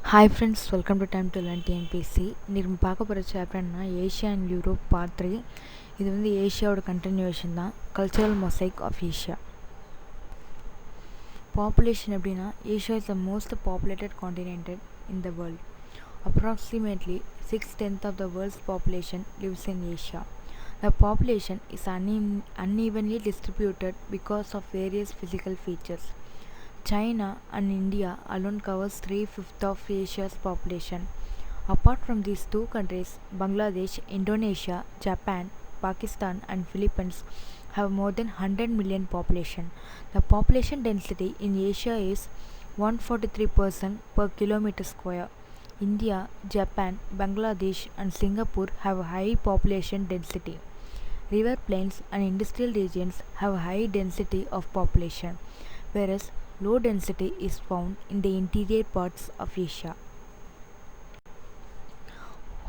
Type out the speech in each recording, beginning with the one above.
Hi friends, welcome to Time to Learn TNPC. இன்னைக்கு நம்ம பார்க்க போகிற சாப்டர்னா ஏஷியா அண்ட் யூரோப் பார்ட் 3. இது வந்து ஏஷியாவோட கண்டினியூஷன் தான். Cultural mosaic of Asia. Population எப்படின்னா, Asia is the most populated continent in the world. Approximately 6/10 of the world's population lives in Asia. The population is unevenly distributed because of various physical features. China and India alone covers 3/5 of Asia's population. Apart from these two countries, Bangladesh, Indonesia, Japan, Pakistan and Philippines have more than 100 million population. The population density in Asia is 143 person per kilometer square. India, Japan, Bangladesh and Singapore have high population density. River plains and industrial regions have high density of population, whereas low density is found in the interior parts of Asia.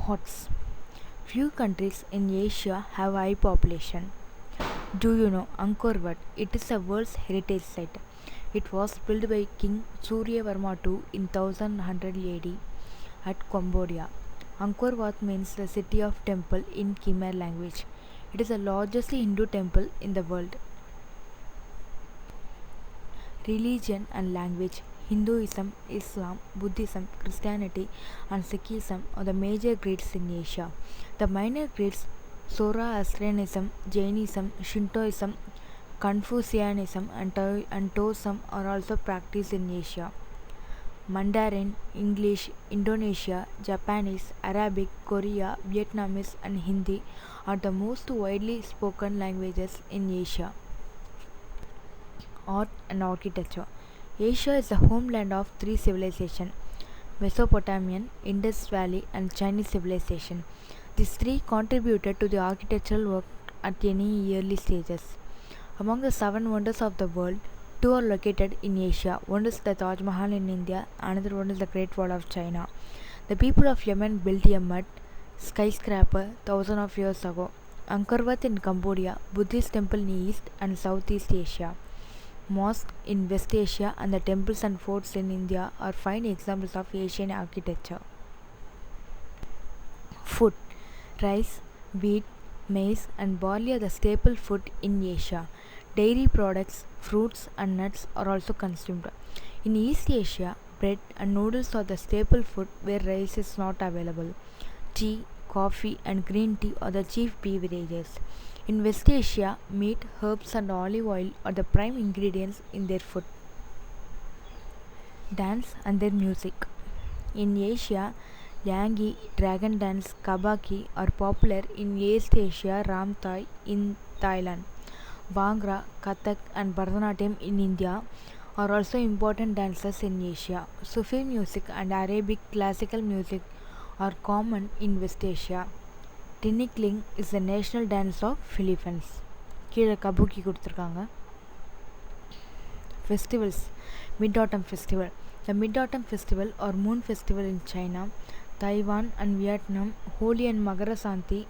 Hots. Few countries in Asia have high population. Do you know Angkor Wat? It is a World Heritage Site. It was built by King Suryavarma II in 1100 AD at Cambodia. Angkor Wat means the city of temple in Khmer language. It is the largest Hindu temple in the world. Religion and language. Hinduism, Islam, Buddhism, Christianity and Sikhism are the major creeds in Asia. The minor creeds Zoroastrianism, Jainism, Shintoism, Confucianism and Taoism are also practiced in Asia. Mandarin, English, Indonesia, Japanese, Arabic, Korea, Vietnamese and Hindi are the most widely spoken languages in Asia. Art and architecture. Asia is the homeland of three civilizations: Mesopotamian, Indus Valley and Chinese civilization. These three contributed to the architectural work at any early stages. Among the 7 wonders of the world, 2 are located in Asia. One is the Taj Mahal in India, another one is the Great Wall of China. The people of Yemen built a mud skyscraper thousands of years ago. Angkor Wat in Cambodia, Buddhist temple in East and Southeast Asia. Mosques in West Asia and the temples and forts in India are fine examples of Asian architecture. Food. Rice, wheat, maize and barley are the staple food in Asia. Dairy products, fruits and nuts are also consumed. In East Asia, bread and noodles are the staple food where rice is not available. Tea, coffee and green tea are the chief beverages. In West Asia, meat, herbs and olive oil are the prime ingredients in their food. Dance and their music. In Asia, Yangi, Dragon Dance, Kabaki are popular. In East Asia, Ramthai in Thailand. Bhangra, Kathak and Bharatanatyam in India are also important dances in Asia. Sufi music and Arabic classical music are common in West Asia. Tinikling is the national dance of Philippines. கீழே கபூக்கி கொடுத்துருக்காங்க. Festivals. Mid-Autumn Festival. The Mid-Autumn Festival or Moon Festival in China, Taiwan and Vietnam, Holi and Makara Sankranti,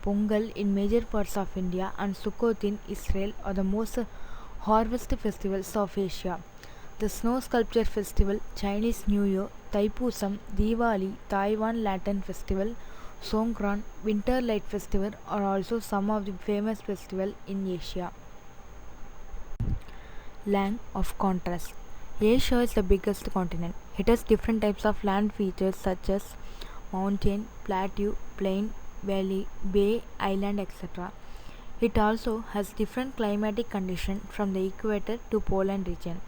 Pongal in major parts of India and Sukkot in Israel are the most harvest festivals of Asia. The Snow Sculpture Festival, Chinese New Year, Thaipusam, Diwali, Taiwan Lantern Festival, Songkran, Winter Light Festival are also some of the famous festivals in Asia. Land of contrast. Asia is the biggest continent. It has different types of land features such as mountain, plateau, plain, valley, bay, island, etc. It also has different climatic conditions from the equator to polar region.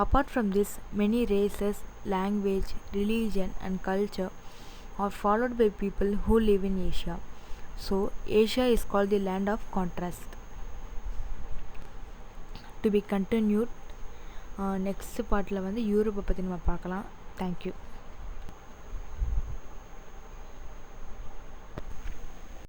Apart from this, many races, language, religion and culture are followed by people who live in Asia. So, Asia is called the land of contrast. To be continued. Next part la வந்து யூரோப்பை பற்றி நம்ம பார்க்கலாம். Thank you.